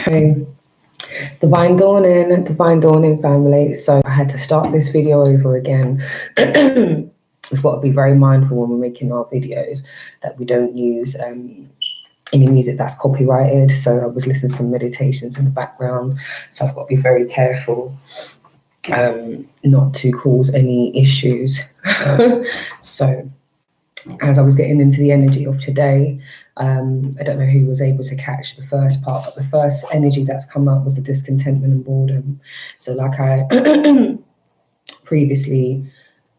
Hey, Divine Dawning family. So I had to start this video over again. We've got to be very mindful when we're making our videos that we don't use any music that's copyrighted. So I was listening to some meditations in the background. So I've got to be very careful not to cause any issues. So as I was getting into the energy of today, I don't know who was able to catch the first part, but the first energy that's come up was the discontentment and boredom. So like I previously,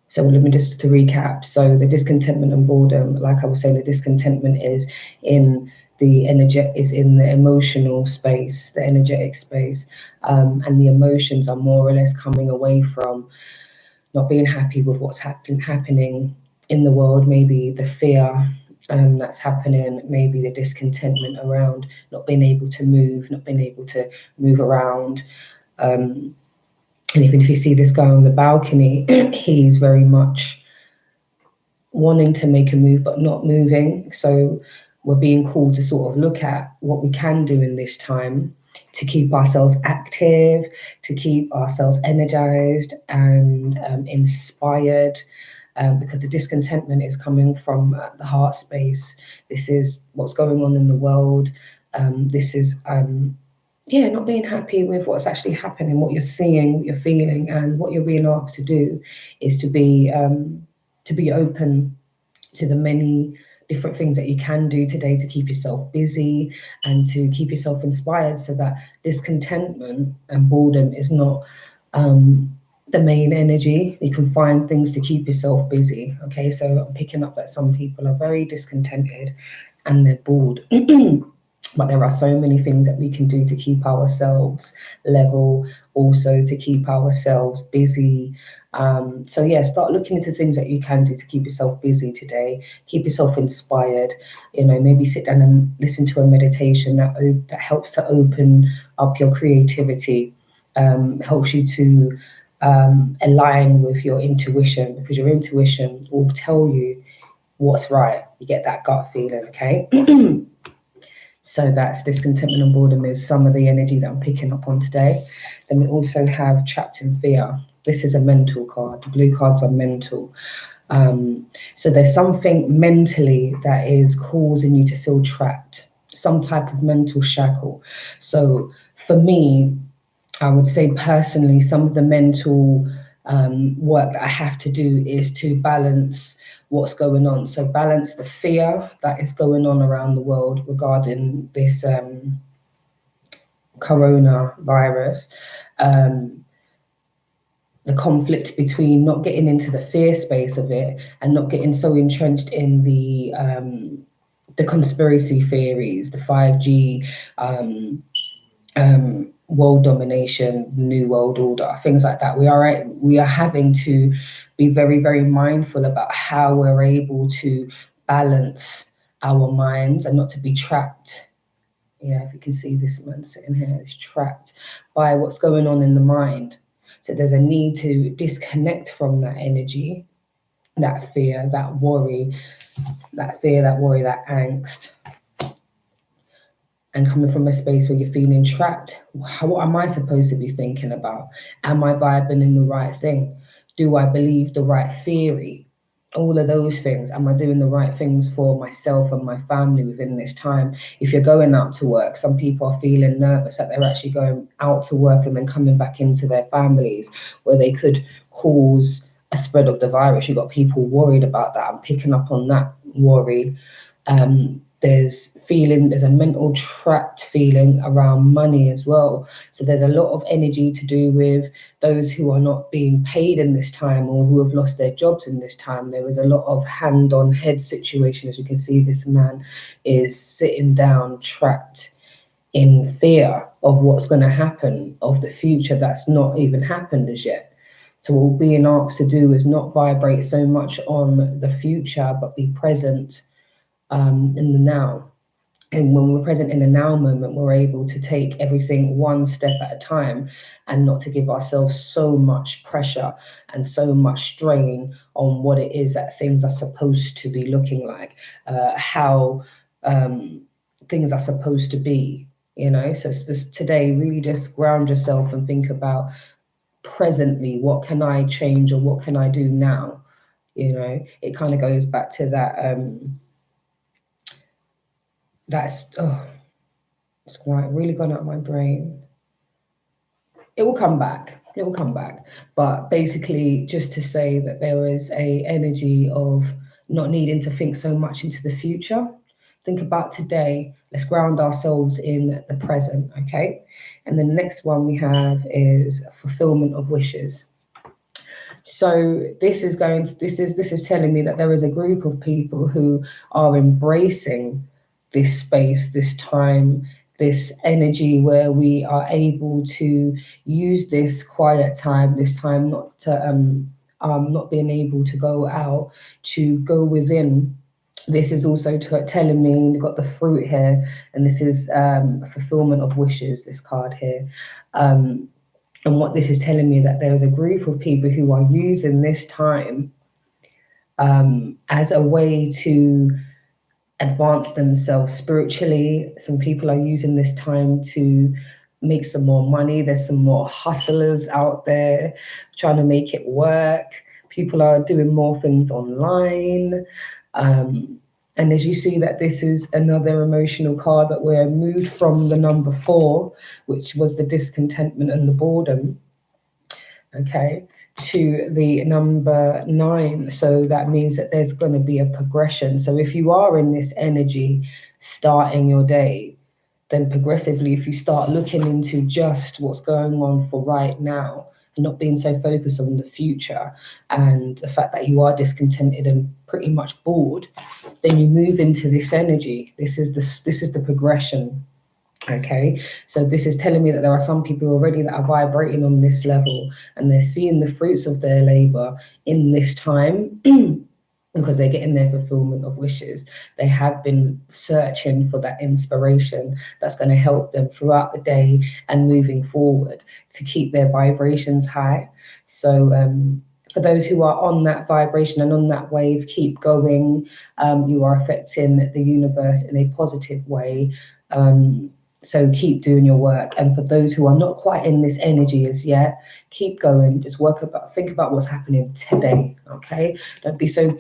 so let me just to recap. So the discontentment and boredom, like I was saying, the discontentment is in the energy, is in the emotional space, the energetic space, and the emotions are more or less coming away from not being happy with what's happening in the world, maybe the fear that's happening, maybe the discontentment around not being able to move, not being able to move around. And even if you see this guy on the balcony, he's very much wanting to make a move but not moving. So we're being called to sort of look at what we can do in this time to keep ourselves active, to keep ourselves energized and inspired, because the discontentment is coming from the heart space. This is what's going on in the world. This is not being happy with what's actually happening, what you're seeing, what you're feeling, and what you're being asked to do is to be open to the many different things that you can do today to keep yourself busy and to keep yourself inspired, so that discontentment and boredom is not the main energy. You can find things to keep yourself busy. Okay, so I'm picking up that some people are very discontented and they're bored. But there are so many things that we can do to keep ourselves level, also to keep ourselves busy. Start looking into things that you can do to keep yourself busy today, keep yourself inspired. Maybe sit down and listen to a meditation that helps to open up your creativity, helps you to align with your intuition, because your intuition will tell you what's right. You get that gut feeling, okay? So that's discontentment and boredom is some of the energy that I'm picking up on today. Then we also have trapped in fear. This is a mental card. The blue cards are mental. So there's something mentally that is causing you to feel trapped, some type of mental shackle. So for me, I would say personally, some of the mental work that I have to do is to balance what's going on. So balance the fear that is going on around the world regarding this coronavirus, the conflict between not getting into the fear space of it and not getting so entrenched in the conspiracy theories, the 5G, world domination, new world order, things like that. We are having to be very, very mindful about how we're able to balance our minds and not to be trapped. Yeah, if you can see this man sitting here, is trapped by what's going on in the mind. So there's a need to disconnect from that energy, that fear, that worry, that angst. And coming from a space where you're feeling trapped, what am I supposed to be thinking about? Am I vibing in the right thing? Do I believe the right theory? All of those things. Am I doing the right things for myself and my family within this time? If you're going out to work, some people are feeling nervous that they're actually going out to work and then coming back into their families, where they could cause a spread of the virus. You've got people worried about that. I'm picking up on that worry. There's a mental trapped feeling around money as well. So there's a lot of energy to do with those who are not being paid in this time or who have lost their jobs in this time. There was a lot of hand on head situation. As you can see, this man is sitting down trapped in fear of what's going to happen, of the future that's not even happened as yet. So what we're being asked to do is not vibrate so much on the future, but be present in the now. And when we're present in the now moment, we're able to take everything one step at a time and not to give ourselves so much pressure and so much strain on what it is that things are supposed to be looking like, how things are supposed to be. you know. So it's just today, really just ground yourself and think about presently, what can I change or what can I do now? You know, it kind of goes back to that that's it's quite really gone out of my brain. It will come back. It will come back. But basically, just to say that there is a energy of not needing to think so much into the future. Think about today. Let's ground ourselves in the present, okay? And the next one we have is fulfillment of wishes. So this is telling me that there is a group of people who are embracing this space, this time, this energy where we are able to use this quiet time, this time not to not being able to go out, to go within. This is also telling me, you've got the fruit here, and this is fulfillment of wishes, this card here. And what this is telling me, that there is a group of people who are using this time as a way to advance themselves spiritually. Some people are using this time to make some more money. There's some more hustlers out there trying to make it work. People are doing more things online. And as you see that this is another emotional card, that we're moved from the number 4, which was the discontentment and the boredom, okay, to the number 9. So that means that there's going to be a progression. So if you are in this energy starting your day, then progressively, if you start looking into just what's going on for right now and not being so focused on the future and the fact that you are discontented and pretty much bored, then you move into this energy. This is the progression. Okay, so this is telling me that there are some people already that are vibrating on this level, and they're seeing the fruits of their labor in this time because they're getting their fulfillment of wishes. They have been searching for that inspiration that's going to help them throughout the day and moving forward to keep their vibrations high. So for those who are on that vibration and on that wave, keep going. You are affecting the universe in a positive way. So keep doing your work. And for those who are not quite in this energy as yet, keep going. Just think about what's happening today, okay? Don't be so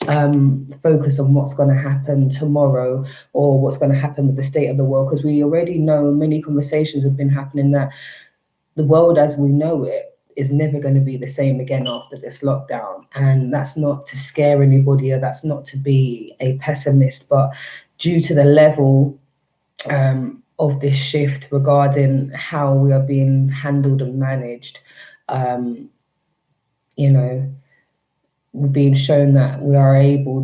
focused on what's going to happen tomorrow or what's going to happen with the state of the world, because we already know many conversations have been happening that the world as we know it is never going to be the same again after this lockdown. And that's not to scare anybody, or that's not to be a pessimist, but due to the level of this shift regarding how we are being handled and managed, you know, we're being shown that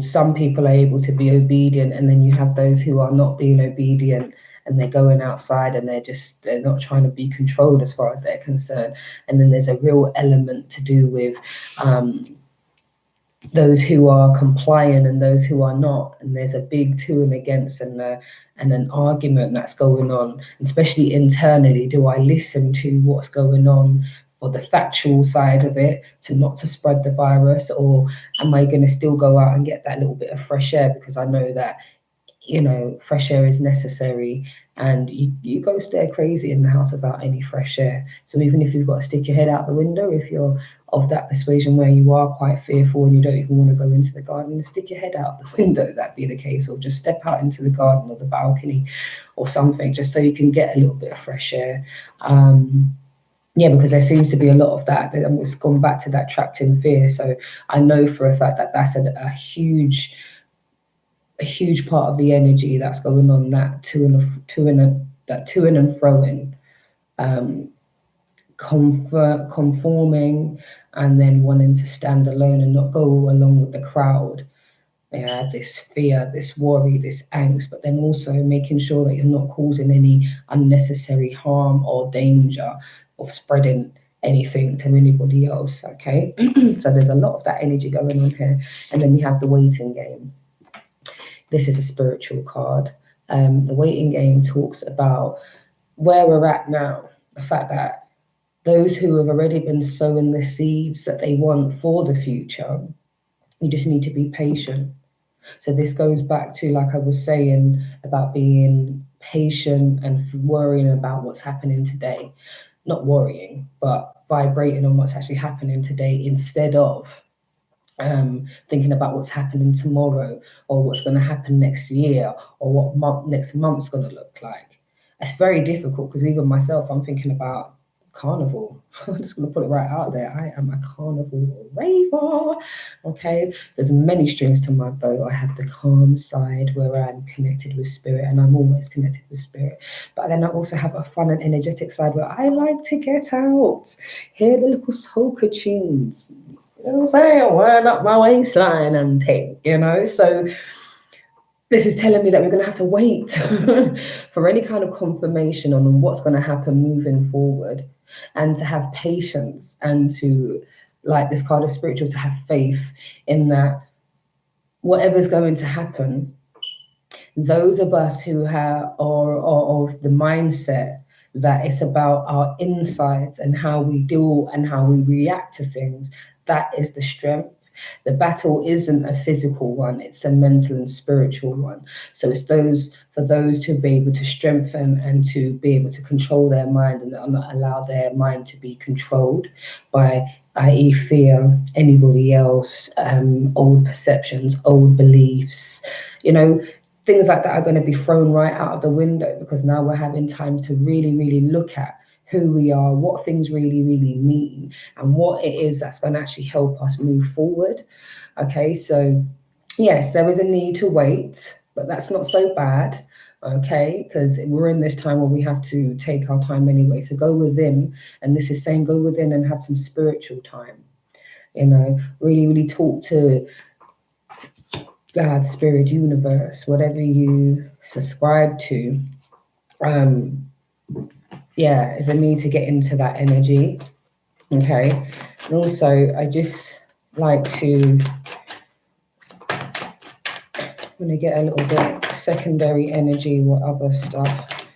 some people are able to be obedient, and then you have those who are not being obedient, and they're going outside and they're not trying to be controlled as far as they're concerned. And then there's a real element to do with those who are compliant and those who are not, and there's a big to and against, and an argument that's going on, especially internally. Do I listen to what's going on for the factual side of it, not to spread the virus, or am I going to still go out and get that little bit of fresh air because I know that, you know, fresh air is necessary, and you go stare crazy in the house without any fresh air. So even if you've got to stick your head out the window, if you're of that persuasion where you are quite fearful and you don't even want to go into the garden, stick your head out the window, that be the case, or just step out into the garden or the balcony or something, just so you can get a little bit of fresh air. Yeah, because there seems to be a lot of that. It's gone back to that trapped in fear. So I know for a fact that that's a huge part of the energy that's going on, that to and froing, conforming, and then wanting to stand alone and not go along with the crowd. They have this fear, this worry, this angst, but then also making sure that you're not causing any unnecessary harm or danger of spreading anything to anybody else, okay? So there's a lot of that energy going on here. And then we have the waiting game. This is a spiritual card. The waiting game talks about where we're at now, the fact that those who have already been sowing the seeds that they want for the future, you just need to be patient. So this goes back to, like I was saying, about being patient and worrying about what's happening today. Not worrying, but vibrating on what's actually happening today instead of thinking about what's happening tomorrow or what's going to happen next year or what next month's going to look like. It's very difficult because even myself, I'm thinking about carnival. I'm just going to put it right out there. I am a carnival raver. Okay, there's many strings to my bow. I have the calm side where I'm connected with spirit, and I'm always connected with spirit. But then I also have a fun and energetic side where I like to get out, hear the little soca tunes. You know what I'm saying? Wind up my waistline and take, So this is telling me that we're going to have to wait for any kind of confirmation on what's going to happen moving forward, and to have patience, and to, like this card is spiritual, to have faith in that whatever's going to happen, those of us who are of the mindset that it's about our insides and how we deal and how we react to things, that is the strength. The battle isn't a physical one, it's a mental and spiritual one. So it's for those to be able to strengthen and to be able to control their mind and not allow their mind to be controlled by, i.e. fear, anybody else, old perceptions, old beliefs, things like that are going to be thrown right out of the window, because now we're having time to really, really look at who we are, what things really, really mean, and what it is that's going to actually help us move forward. Okay, so yes, there is a need to wait, but that's not so bad. Okay, because we're in this time where we have to take our time anyway. So go within, and this is saying go within and have some spiritual time. Really, really talk to God, spirit, universe, whatever you subscribe to. Is a need to get into that energy. Okay, and also I just like to, when I get a little bit secondary energy, what other stuff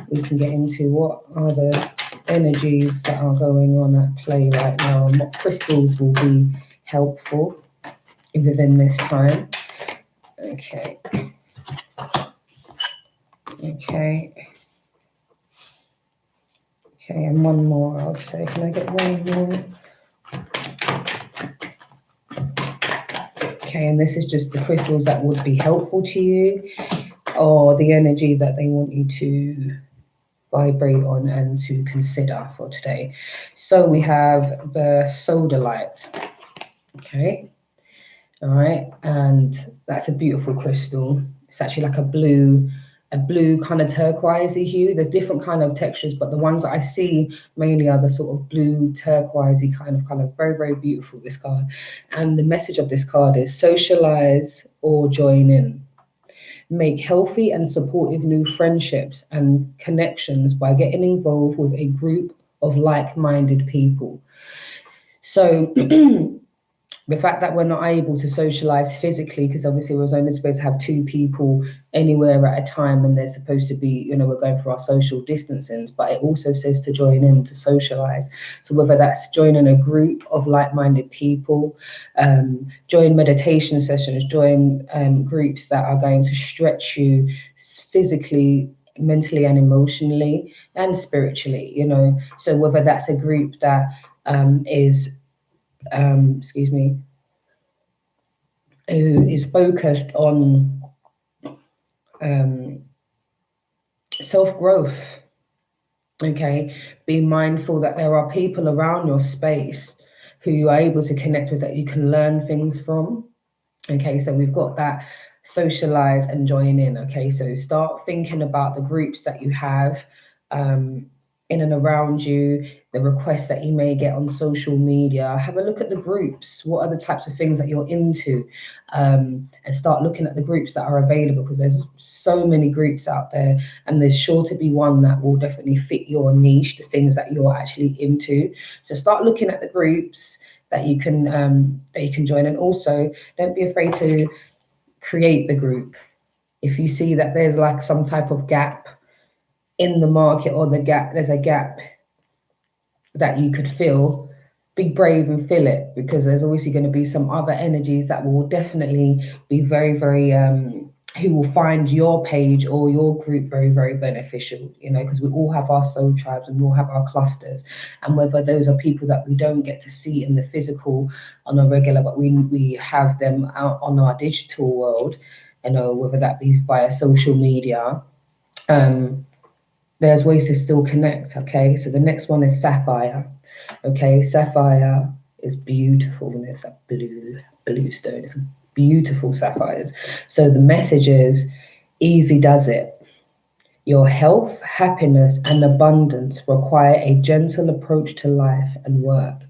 we can get into, what are the energies that are going on at play right now, and what crystals will be helpful within this time. Okay. Okay, and one more, I'll say. Can I get one more? Okay, and this is just the crystals that would be helpful to you, or the energy that they want you to vibrate on and to consider for today. So we have the sodalite. Okay, all right, and that's a beautiful crystal. It's actually like a blue kind of turquoisey hue. There's different kind of textures, but the ones that I see mainly are the sort of blue turquoisey kind of color. Very, very beautiful, this card. And the message of this card is socialize or join in. Make healthy and supportive new friendships and connections by getting involved with a group of like-minded people. So the fact that we're not able to socialize physically, because obviously we're only supposed to have two people anywhere at a time, and they're supposed to be, we're going for our social distancing, but it also says to join in, to socialize. So whether that's joining a group of like-minded people, join meditation sessions, join groups that are going to stretch you physically, mentally and emotionally and spiritually, so whether that's a group that is who is focused on self-growth. Okay, be mindful that there are people around your space who you are able to connect with, that you can learn things from. Okay, so we've got that socialize and join in. Okay, so start thinking about the groups that you have in and around you, the requests that you may get on social media. Have a look at the groups. What are the types of things that you're into? And start looking at the groups that are available, because there's so many groups out there, and there's sure to be one that will definitely fit your niche, the things that you're actually into. So start looking at the groups that you can join, and also don't be afraid to create the group. If you see that there's like some type of gap in the market, or there's a gap that you could fill, be brave and fill it, because there's obviously going to be some other energies that will definitely be very, very who will find your page or your group very, very beneficial, you know, because we all have our soul tribes and we all have our clusters. And whether those are people that we don't get to see in the physical on a regular, but we have them out on our digital world, you know, whether that be via social media, there's ways to still connect, okay? So the next one is sapphire, okay? Sapphire is beautiful, and it's a blue stone. It's beautiful sapphires. So the message is, easy does it. Your health, happiness, and abundance require a gentle approach to life and work,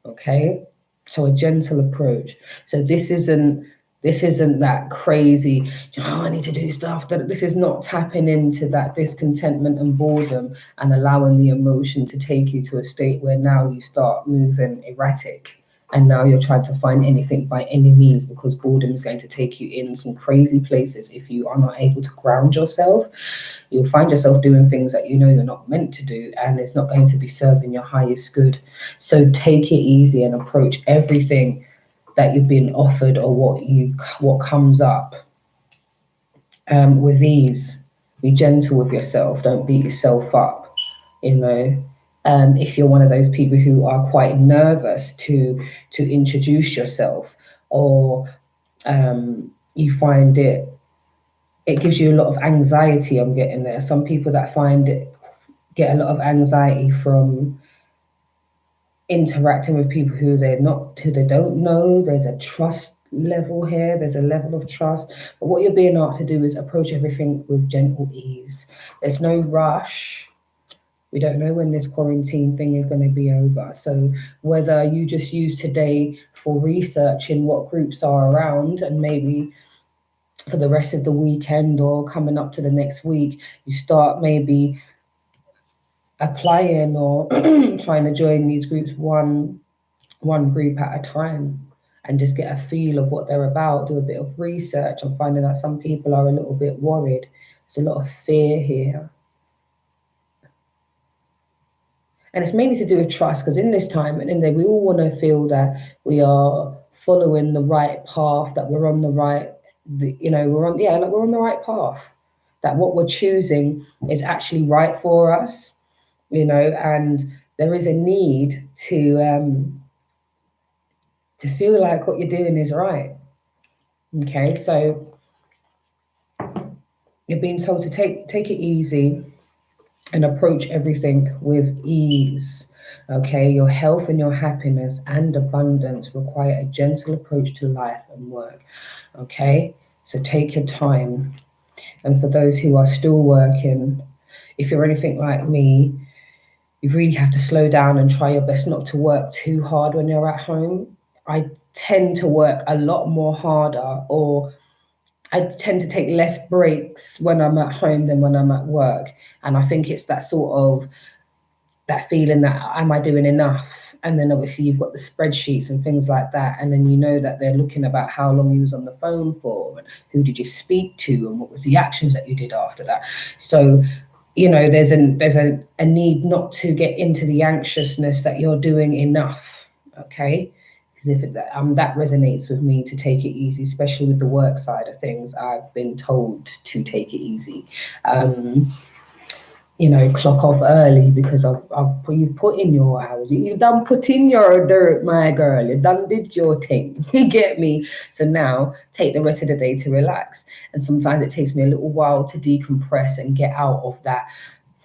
okay? So a gentle approach. So this isn't that crazy, oh, I need to do stuff. That this is not tapping into that discontentment and boredom and allowing the emotion to take you to a state where now you start moving erratic. And now you're trying to find anything by any means, because boredom is going to take you in some crazy places if you are not able to ground yourself. You'll find yourself doing things that you know you're not meant to do, and it's not going to be serving your highest good. So take it easy and approach everything that you've been offered or what comes up with ease. Be gentle with yourself. Don't beat yourself up, you know. If you're one of those people who are quite nervous to introduce yourself, or you find it gives you a lot of anxiety. I'm getting there. Some people that find it get a lot of anxiety from interacting with people who they don't know. There's a trust level here. There's a level of trust. But what you're being asked to do is approach everything with gentle ease. There's no rush. We don't know when this quarantine thing is going to be over. So whether you just use today for researching what groups are around, and maybe for the rest of the weekend or coming up to the next week, you start maybe applying or trying to join these groups one group at a time, and just get a feel of what they're about. Do a bit of research. I'm finding that some people are a little bit worried. There's a lot of fear here. And it's mainly to do with trust, because in this time and in there, we all want to feel that we are following the right path, that we're on the right, we're on the right path, that what we're choosing is actually right for us, and there is a need to feel like what you're doing is right. Okay, so you're being told to take it easy and approach everything with ease. Okay, your health and your happiness and abundance require a gentle approach to life and work. Okay, so take your time. And for those who are still working, if you're anything like me, you really have to slow down and try your best not to work too hard when you're at home. I tend to work a lot more harder, or I tend to take less breaks when I'm at home than when I'm at work. And I think it's that sort of that feeling that, am I doing enough? And then obviously you've got the spreadsheets and things like that. And then you know that they're looking about how long you was on the phone for, and who did you speak to, and what was the actions that you did after that. So, there's a need not to get into the anxiousness that you're doing enough, okay? Because if that resonates with me, to take it easy, especially with the work side of things. I've been told to take it easy. Clock off early, because you've put in your hours. You done put in your dirt, my girl. You done did your thing. You get me? So now take the rest of the day to relax. And sometimes it takes me a little while to decompress and get out of that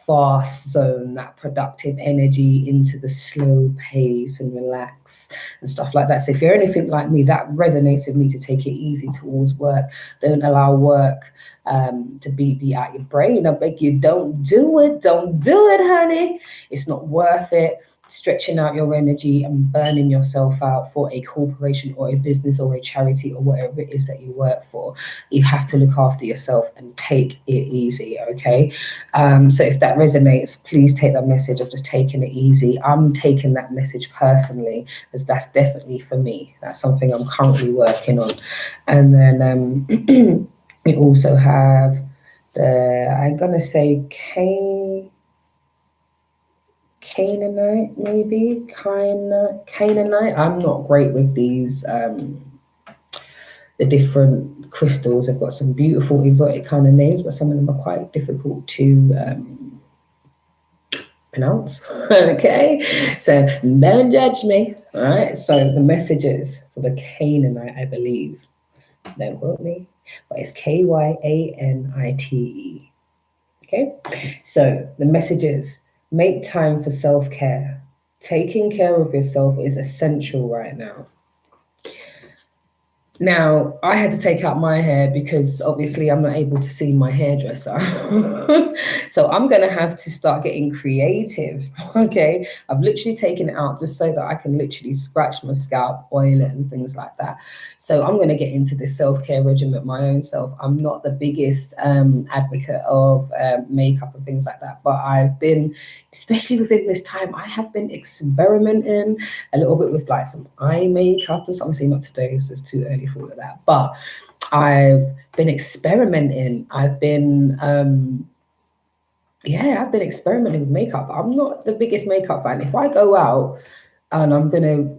fast zone, that productive energy, into the slow pace and relax and stuff like that. So if you're anything like me, that resonates with me, to take it easy towards work. Don't allow work to be out your brain. I beg you, don't do it, honey. It's not worth it. Stretching out your energy and burning yourself out for a corporation or a business or a charity or whatever it is that you work for. You have to look after yourself and take it easy, okay? So if that resonates, please take that message of just taking it easy. I'm taking that message personally, because that's definitely for me. That's something I'm currently working on. And then we also have I'm gonna say Canaanite, maybe Canaanite. I'm not great with these the different crystals. They've got some beautiful exotic kind of names, but some of them are quite difficult to pronounce. Okay, so don't judge me. All right, so the messages for the Canaanite, I believe, don't quote me, but it's Kyanite. Okay, so the message is: make time for self-care. Taking care of yourself is essential right now. Now, I had to take out my hair because obviously I'm not able to see my hairdresser. So I'm going to have to start getting creative. Okay. I've literally taken it out just so that I can literally scratch my scalp, oil it, and things like that. So I'm going to get into this self-care regimen my own self. I'm not the biggest advocate of makeup and things like that, but I've been, especially within this time, I have been experimenting a little bit with like some eye makeup and obviously not today, so it's too early for all of that, but I've been experimenting. I've been experimenting with makeup. I'm not the biggest makeup fan. If I go out and I'm gonna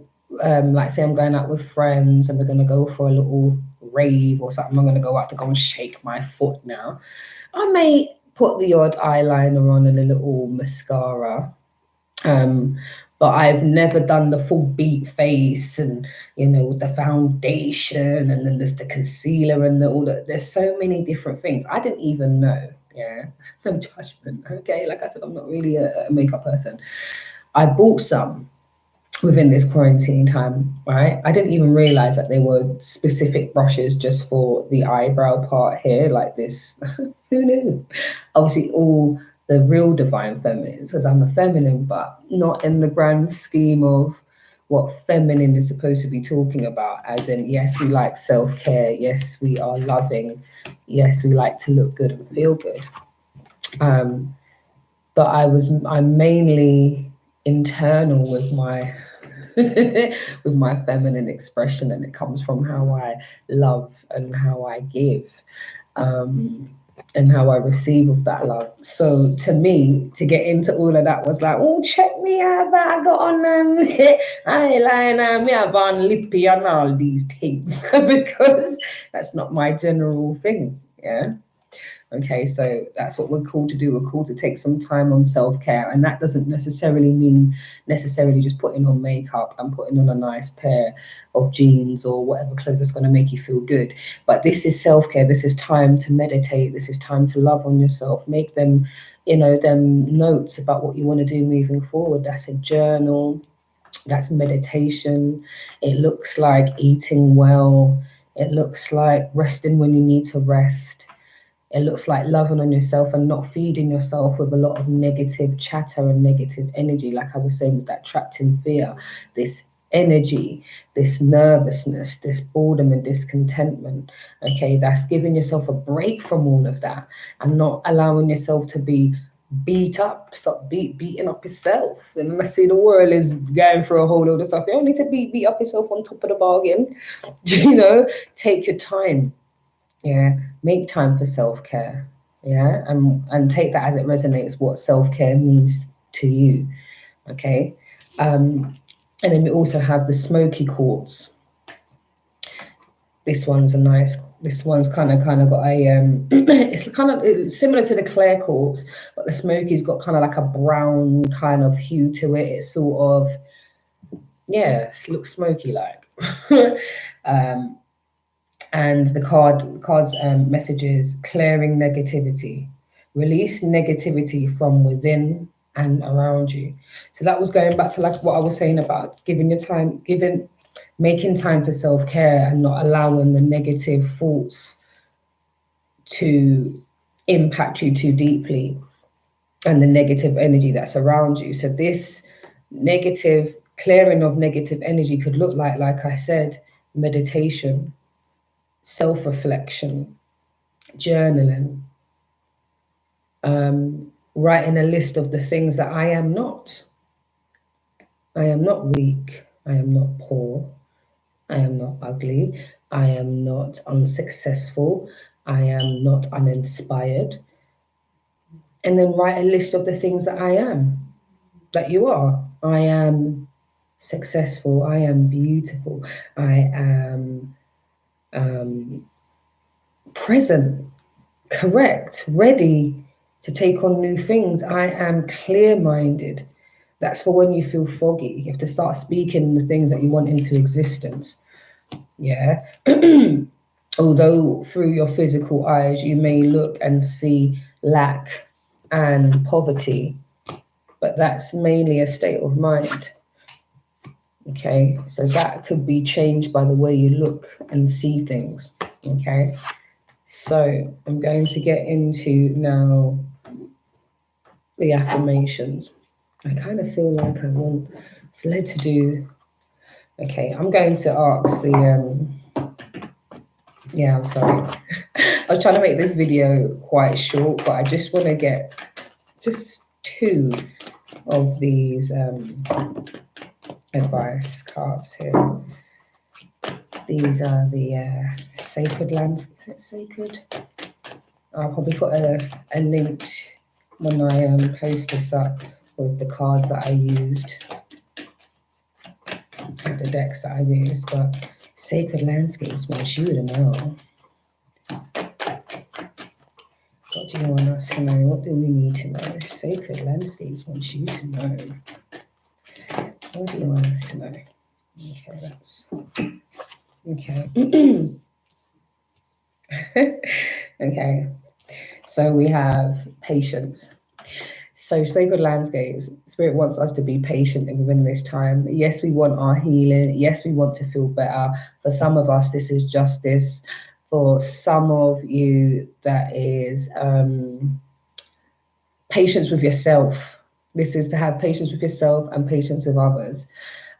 like say I'm going out with friends and we're gonna go for a little rave or something, I'm gonna go out to go and shake my foot now, I may put the odd eyeliner on and a little mascara. But I've never done the full beat face and, you know, with the foundation and then there's the concealer and all that. There's so many different things. I didn't even know. Yeah, no judgment. Okay, like I said, I'm not really a makeup person. I bought some within this quarantine time, right? I didn't even realize that there were specific brushes just for the eyebrow part here, like this. Who knew? Obviously, all the real divine feminines, because I'm a feminine, but not in the grand scheme of what feminine is supposed to be talking about. As in, yes, we like self-care. Yes, we are loving. Yes, we like to look good and feel good. But I'm mainly internal with my with my feminine expression, and it comes from how I love and how I give, and how I receive of that love. So to me, to get into all of that was like, oh, check me out, but I got on eyeliner, me have on lippy and all these things because that's not my general thing. Yeah. Okay, so that's what we're called to do. We're called to take some time on self-care, and that doesn't necessarily mean just putting on makeup and putting on a nice pair of jeans or whatever clothes that's going to make you feel good. But this is self-care. This is time to meditate. This is time to love on yourself. Make them, them notes about what you want to do moving forward. That's a journal. That's meditation. It looks like eating well. It looks like resting when you need to rest. It looks like loving on yourself and not feeding yourself with a lot of negative chatter and negative energy, like I was saying with that trapped in fear, this energy, this nervousness, this boredom and discontentment. Okay, that's giving yourself a break from all of that and not allowing yourself to be beat up, stop beating up yourself. And I see the world is going through a whole load of stuff. You don't need to beat up yourself on top of the bargain. Take your time. Yeah, make time for self-care. Yeah, and take that as it resonates what self-care means to you. Okay. And then we also have the smoky quartz. This one's kind of got a it's similar to the clear quartz, but the smoky's got kind of like a brown kind of hue to it. It's sort of, yeah, it looks smoky like. And the card's message is clearing negativity. Release negativity from within and around you. So that was going back to like what I was saying about making time for self-care and not allowing the negative thoughts to impact you too deeply and the negative energy that's around you. So this negative clearing of negative energy could look like I said, meditation, self-reflection, journaling, writing a list of the things that I am not. I am not weak. I am not poor. I am not ugly. I am not unsuccessful. I am not uninspired. And then write a list of the things that I am, that you are. I am successful. I am beautiful. I am present, correct, ready to take on new things. I am clear-minded. That's for when you feel foggy. You have to start speaking the things that you want into existence. Yeah. Although through your physical eyes you may look and see lack and poverty, but that's mainly a state of mind. Okay, so that could be changed by the way you look and see things. Okay, so I'm going to get into now the affirmations. I kind of feel like I want, it's led to do, okay, I'm going to ask the, yeah, I'm sorry. I was trying to make this video quite short, but I just want to get just 2 of these advice cards here. These are the sacred lands. Is it sacred? I'll probably put a link when I post this up with the cards that I used, the decks that I used. But sacred landscapes wants you to know. What do you want us to know? What do we need to know? Sacred landscapes wants you to know. What do you want us to know? Okay, that's okay. Okay, so we have patience. So sacred landscapes, Spirit wants us to be patient within this time. Yes, we want our healing. Yes, we want to feel better. For some of us, this is justice. For some of you, that is patience with yourself. This is to have patience with yourself and patience with others.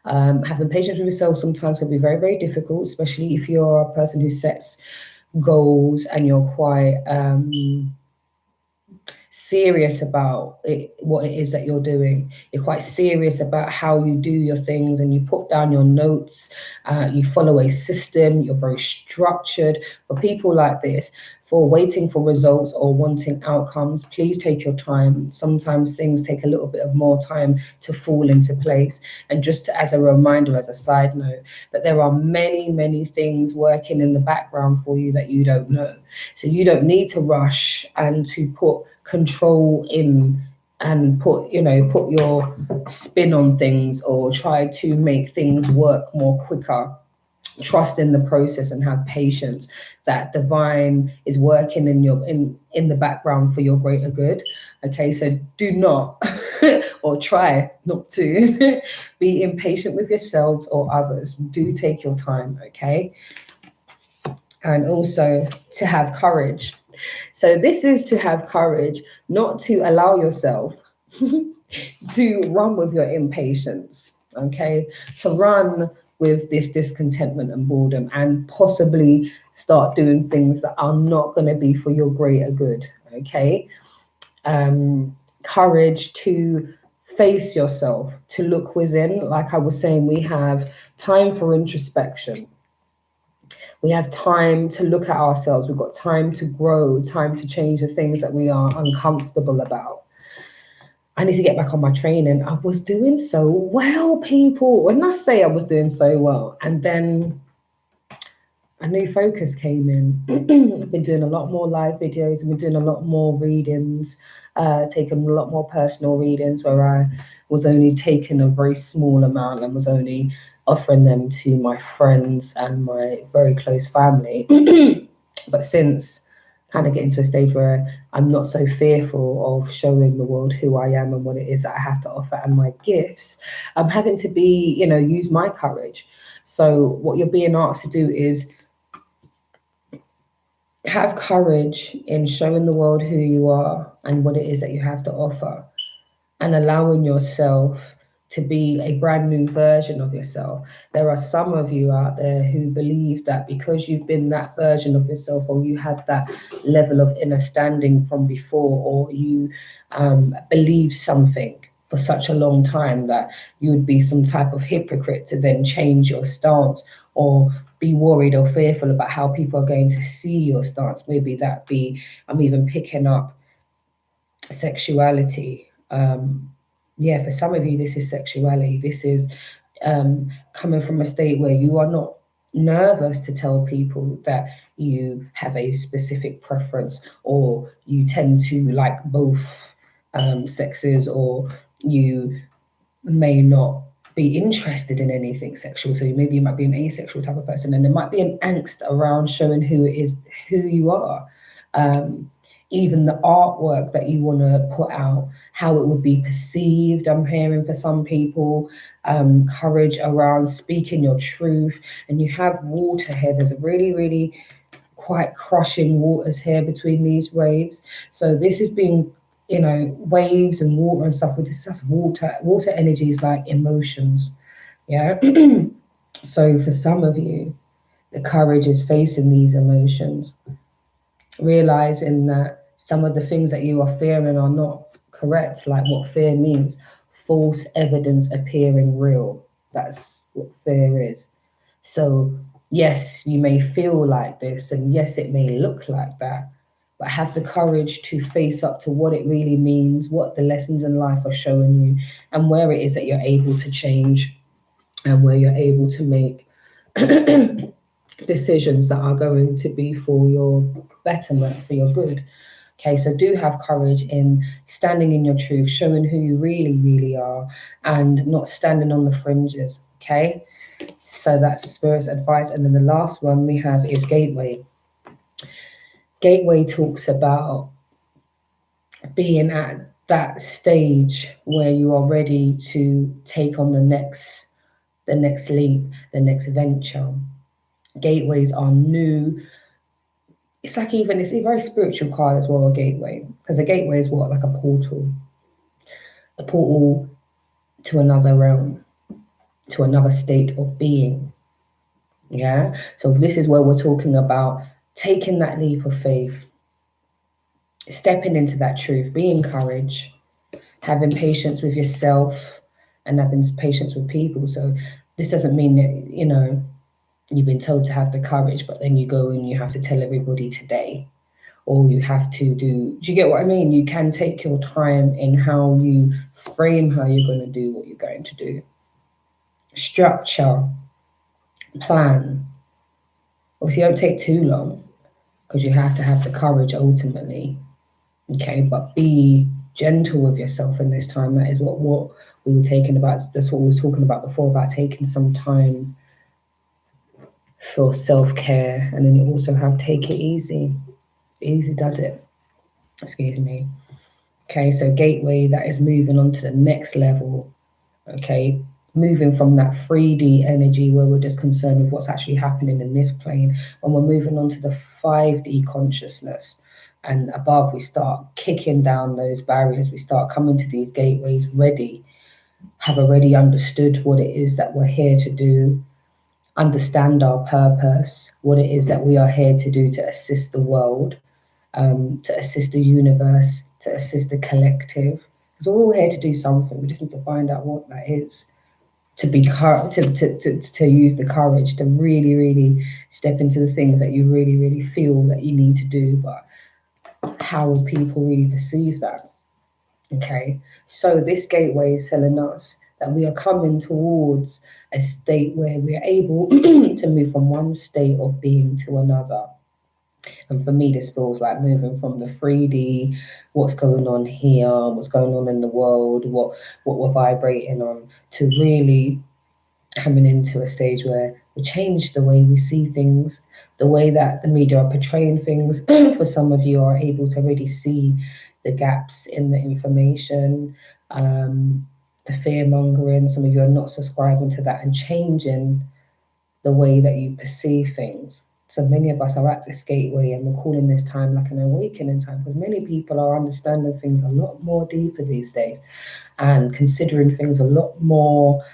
Having patience with yourself sometimes can be very, very difficult, especially if you're a person who sets goals and you're quite serious about it, what it is that you're doing. You're quite serious about how you do your things, and you put down your notes, you follow a system, you're very structured. For people like this, for waiting for results or wanting outcomes, please take your time. Sometimes things take a little bit of more time to fall into place. And just as a reminder, as a side note, that there are many, many things working in the background for you that you don't know. So you don't need to rush and to put control in and put your spin on things or try to make things work more quicker. Trust in the process and have patience that divine is working in the background for your greater good. Okay, so do not or try not to be impatient with yourselves or others. Do take your time. Okay, and also to have courage. So this is to have courage, not to allow yourself to run with your impatience, okay? To run with this discontentment and boredom and possibly start doing things that are not going to be for your greater good, okay? Courage to face yourself, to look within. Like I was saying, we have time for introspection. We have time to look at ourselves. We've got time to grow, time to change the things that we are uncomfortable about. I need to get back on my training. I was doing so well, people. When I say I was doing so well, and then a new focus came in. I've been doing a lot more live videos. I've been doing a lot more readings, taking a lot more personal readings where I was only taking a very small amount and was only offering them to my friends and my very close family. But since kind of getting to a stage where I'm not so fearful of showing the world who I am and what it is that I have to offer and my gifts, I'm having to be, use my courage. So what you're being asked to do is have courage in showing the world who you are and what it is that you have to offer, and allowing yourself to be a brand new version of yourself. There are some of you out there who believe that because you've been that version of yourself, or you had that level of inner standing from before, or you believe something for such a long time, that you would be some type of hypocrite to then change your stance, or be worried or fearful about how people are going to see your stance. Maybe that be, I'm even picking up sexuality. For some of you, this is sexuality. This is coming from a state where you are not nervous to tell people that you have a specific preference, or you tend to like both sexes, or you may not be interested in anything sexual. So maybe you might be an asexual type of person, and there might be an angst around showing who you are. Even the artwork that you want to put out, how it would be perceived, I'm hearing for some people. Courage around speaking your truth. And you have water here. There's a really, really quite crushing waters here between these waves. So this is being, waves and water and stuff. We discuss water. Water energy is like emotions. Yeah. So for some of you, the courage is facing these emotions, realizing that some of the things that you are fearing are not correct, like what fear means. False evidence appearing real. That's what fear is. So yes, you may feel like this, and yes, it may look like that, but have the courage to face up to what it really means, what the lessons in life are showing you, and where it is that you're able to change, and where you're able to make decisions that are going to be for your betterment, for your good. Okay, so do have courage in standing in your truth, showing who you really, really are, and not standing on the fringes. Okay, so that's Spirit's advice. And then the last one we have is Gateway. Gateway talks about being at that stage where you are ready to take on the next leap, the next venture. Gateways are new. It's like, even it's a very spiritual card as well, a gateway, because a gateway is what, like a portal to another realm, to another state of being. Yeah, so this is where we're talking about taking that leap of faith, stepping into that truth, being courage, having patience with yourself, and having patience with people. So this doesn't mean that you've been told to have the courage, but then you go and you have to tell everybody today, or you have to do you get what I mean? You can take your time in how you frame how you're going to do what you're going to do. Structure, plan. Obviously, don't take too long, because you have to have the courage ultimately. Okay, but be gentle with yourself in this time. That is what we were talking about. That's what we were talking about before, about taking some time for self-care. And then you also have take it easy. Easy does it. Excuse me. Okay, so gateway, that is moving on to the next level. Okay, moving from that 3D energy where we're just concerned with what's actually happening in this plane, and we're moving on to the 5D consciousness. And above, we start kicking down those barriers. We start coming to these gateways ready, have already understood what it is that we're here to do, understand our purpose, what it is that we are here to do to assist the world, to assist the universe, to assist the collective. Because we're all here to do something. We just need to find out what that is. To use the courage to really, really step into the things that you really, really feel that you need to do. But how will people really perceive that? Okay, so this gateway is telling us that we are coming towards a state where we are able to move from one state of being to another. And for me, this feels like moving from the 3D, what's going on here, what's going on in the world, what we're vibrating on, to really coming into a stage where we change the way we see things, the way that the media are portraying things. For some of you are able to really see the gaps in the information, the fear mongering. Some of you are not subscribing to that and changing the way that you perceive things. So many of us are at this gateway, and we're calling this time like an awakening time, because many people are understanding things a lot more deeper these days, and considering things a lot more.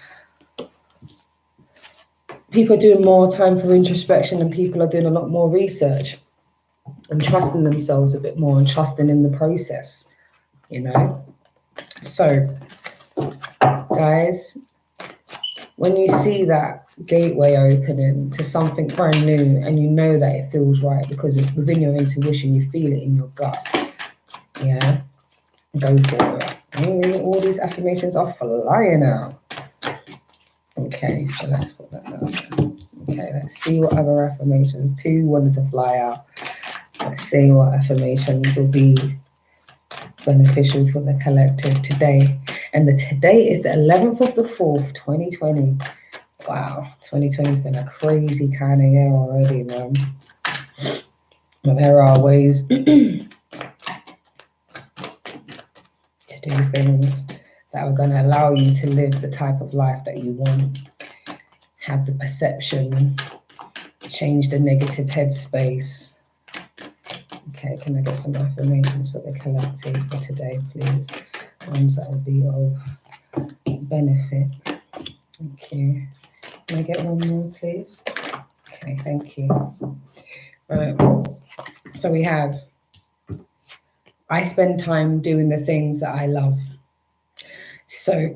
People are doing more time for introspection, and people are doing a lot more research and trusting themselves a bit more and trusting in the process, So, guys, when you see that gateway opening to something brand new, and you know that it feels right because it's within your intuition, you feel it in your gut, go for it. All these affirmations are flying out. Okay, so let's put that down. Okay, let's see what other affirmations. 2 wanted to fly out. Let's see what affirmations will be beneficial for the collective today. And today is the 11th of the 4th, 2020. Wow, 2020 has been a crazy kind of year already, man. But there are ways to do things that are going to allow you to live the type of life that you want. Have the perception, change the negative headspace. Okay, can I get some affirmations for the collective for today, please? Ones that will be of benefit. Thank you. Can I get one more, please? Okay, thank you. Right. So we have, I spend time doing the things that I love. So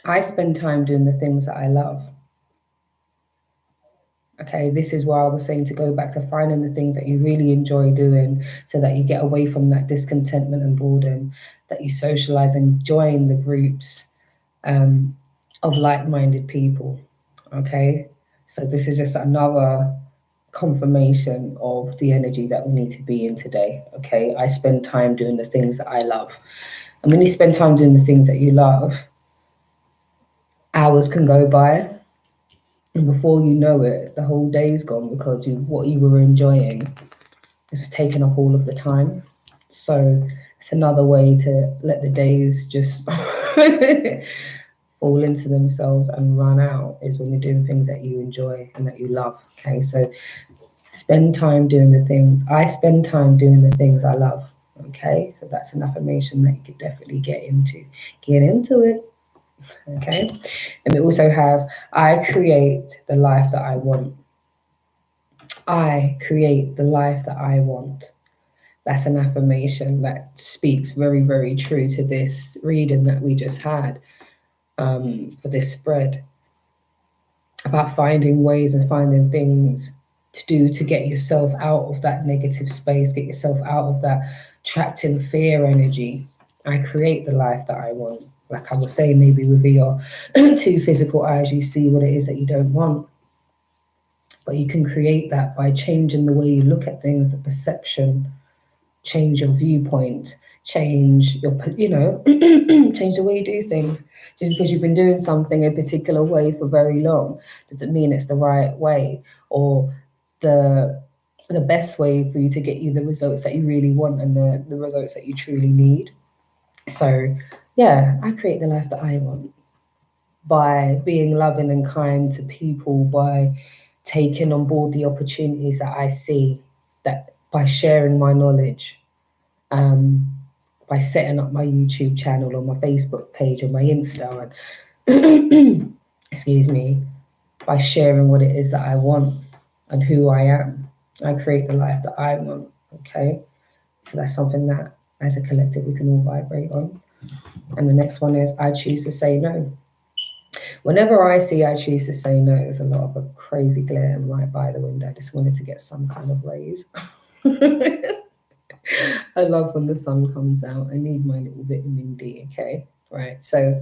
I spend time doing the things that I love. Okay, this is why I was saying to go back to finding the things that you really enjoy doing so that you get away from that discontentment and boredom, that you socialize and join the groups of like-minded people. Okay, so this is just another confirmation of the energy that we need to be in today. Okay, I spend time doing the things that I love. And when you spend time doing the things that you love, hours can go by. And before you know it, the whole day's gone because what you were enjoying is taking up all of the time. So it's another way to let the days just fall into themselves and run out, is when you're doing things that you enjoy and that you love. Okay, so spend time doing the things. I spend time doing the things I love. Okay, so that's an affirmation that you could definitely get into. Get into it. Okay, and we also have, I create the life that I want. I create the life that I want. That's an affirmation that speaks very, very true to this reading that we just had for this spread, about finding ways and finding things to do to get yourself out of that negative space, get yourself out of that trapped in fear energy. I create the life that I want. Like I was saying, maybe with your 2 physical eyes, you see what it is that you don't want. But you can create that by changing the way you look at things, the perception, change your viewpoint, change your, change the way you do things. Just because you've been doing something a particular way for very long doesn't mean it's the right way or the best way for you to get you the results that you really want and the results that you truly need. So yeah, I create the life that I want by being loving and kind to people, by taking on board the opportunities that I see, that by sharing my knowledge, by setting up my YouTube channel or my Facebook page or my Insta, and excuse me, by sharing what it is that I want and who I am. I create the life that I want. Okay, so that's something that as a collective we can all vibrate on. And the next one is, I choose to say no. Whenever I see I choose to say no, there's a lot of a crazy glare right by the window. I just wanted to get some kind of rays. I love when the sun comes out. I need my little vitamin D, okay? Right, so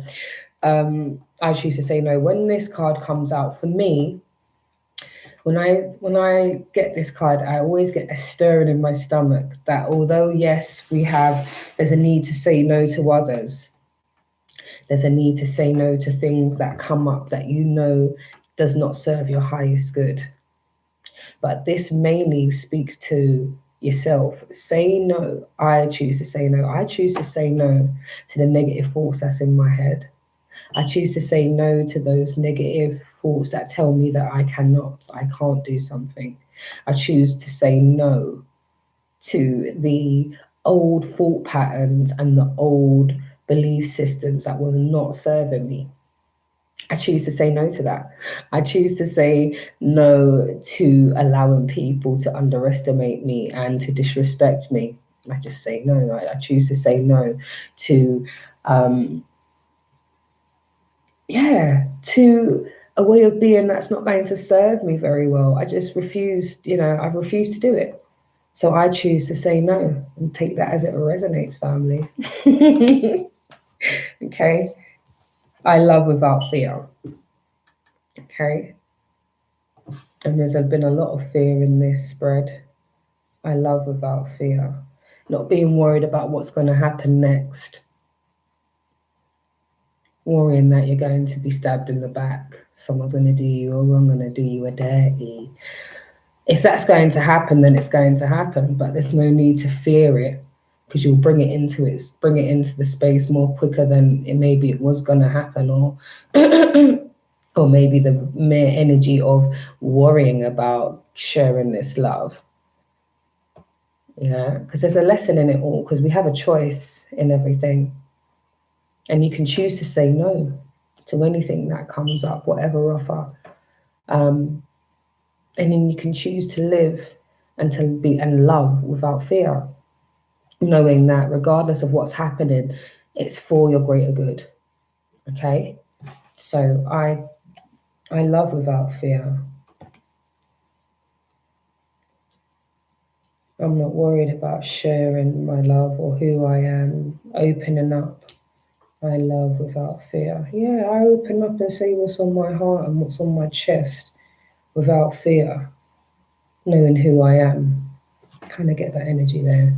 I choose to say no. When this card comes out, for me, when I get this card, I always get a stirring in my stomach that although, yes, there's a need to say no to others, there's a need to say no to things that come up that you know does not serve your highest good. But this mainly speaks to yourself. Say no. I choose to say no. I choose to say no to the negative thoughts that's in my head. I choose to say no to those negative thoughts that tell me that I can't do something. I choose to say no to the old thought patterns and the old belief systems that were not serving me. I choose to say no to that. I choose to say no to allowing people to underestimate me and to disrespect me. I just say no. I choose to say no to, to a way of being that's not going to serve me very well. I just refuse, I've refused to do it. So I choose to say no and take that as it resonates, family. Okay. I love without fear. Okay. And there's been a lot of fear in this spread. I love without fear. Not being worried about what's going to happen next. Worrying that you're going to be stabbed in the back. Someone's going to do you a wrong, going to do you a dirty. If that's going to happen, then it's going to happen. But there's no need to fear it, because you'll bring it into the space more quicker than maybe it was going to happen, or or maybe the mere energy of worrying about sharing this love. Yeah, because there's a lesson in it all, because we have a choice in everything. And you can choose to say no to anything that comes up, whatever offer. And then you can choose to live and to be and love without fear, knowing that regardless of what's happening, it's for your greater good. Okay? So I love without fear. I'm not worried about sharing my love or who I am, opening up. I love without fear. Yeah, I open up and say what's on my heart and what's on my chest without fear, knowing who I am. Kind of get that energy there.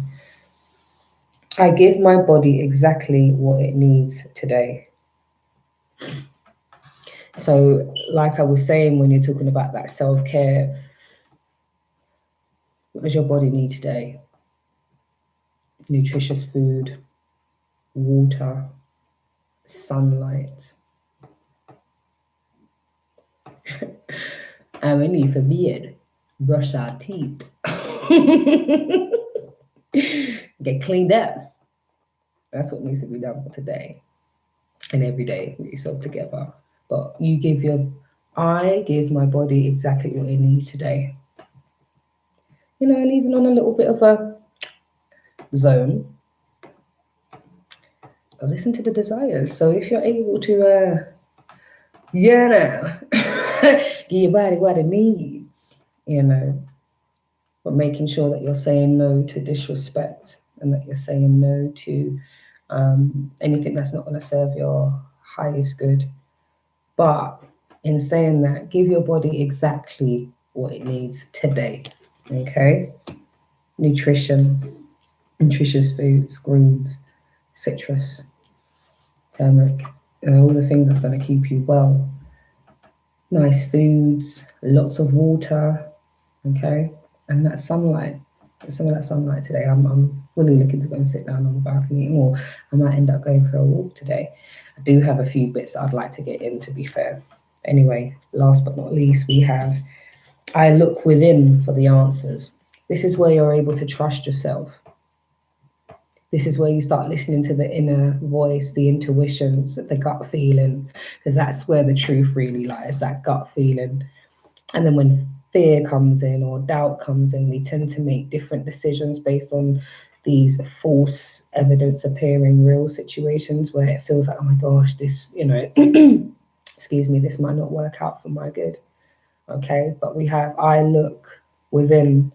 I give my body exactly what it needs today. So, like I was saying, when you're talking about that self-care, what does your body need today? Nutritious food, water, sunlight. And we need for beard, brush our teeth, get cleaned up. That's what needs to be done for today and every day. Get yourself together. But I give my body exactly what it needs today. You know, and even on a little bit of a zone, listen to the desires. So if you're able to, give your body what it needs, but making sure that you're saying no to disrespect and that you're saying no to anything that's not going to serve your highest good. But in saying that, give your body exactly what it needs today. Okay? Nutrition, nutritious foods, greens, citrus, turmeric, all the things that's going to keep you well. Nice foods, lots of water, okay? And that sunlight. Some of that sunlight today. I'm fully looking to go and sit down on the balcony, or I might end up going for a walk today. I do have a few bits I'd like to get in, to be fair. Anyway, last but not least, we have I look within for the answers. This is where you're able to trust yourself. This is where you start listening to the inner voice, the intuitions, the gut feeling, because that's where the truth really lies, that gut feeling. And then when fear comes in or doubt comes in, we tend to make different decisions based on these false evidence appearing real situations where it feels like, oh my gosh, this, excuse me, this might not work out for my good. Okay, but we have I look within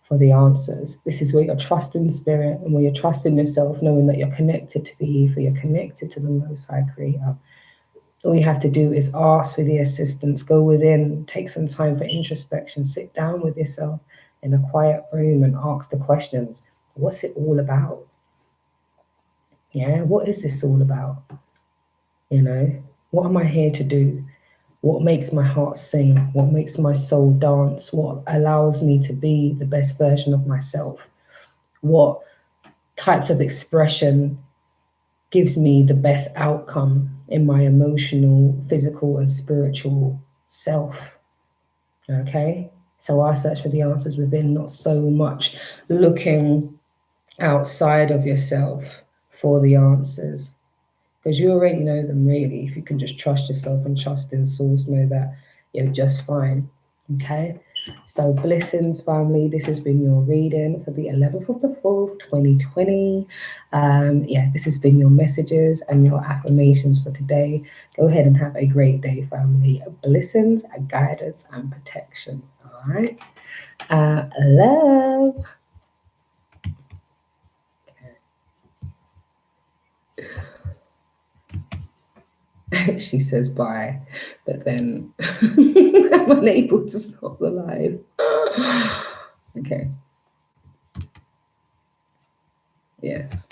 for the answers. This is where you're trusting spirit and where you're trusting yourself, knowing that you're connected to the ether, you're connected to the Most High Creator. All you have to do is ask for the assistance, go within, take some time for introspection, sit down with yourself in a quiet room and ask the questions. What's it all about? Yeah, what is this all about? What am I here to do? What makes my heart sing? What makes my soul dance? What allows me to be the best version of myself? What types of expression gives me the best outcome in my emotional, physical, and spiritual self? Okay? So I search for the answers within, not so much looking outside of yourself for the answers. Because you already know them, really. If you can just trust yourself and trust in source, know that you're just fine. Okay? So, Blissings family, this has been your reading for the 11th of the 4th, 2020. This has been your messages and your affirmations for today. Go ahead and have a great day, family. Blessings, guidance, and protection. All right? Love. She says bye, but then I'm unable to stop the live. Okay. Yes.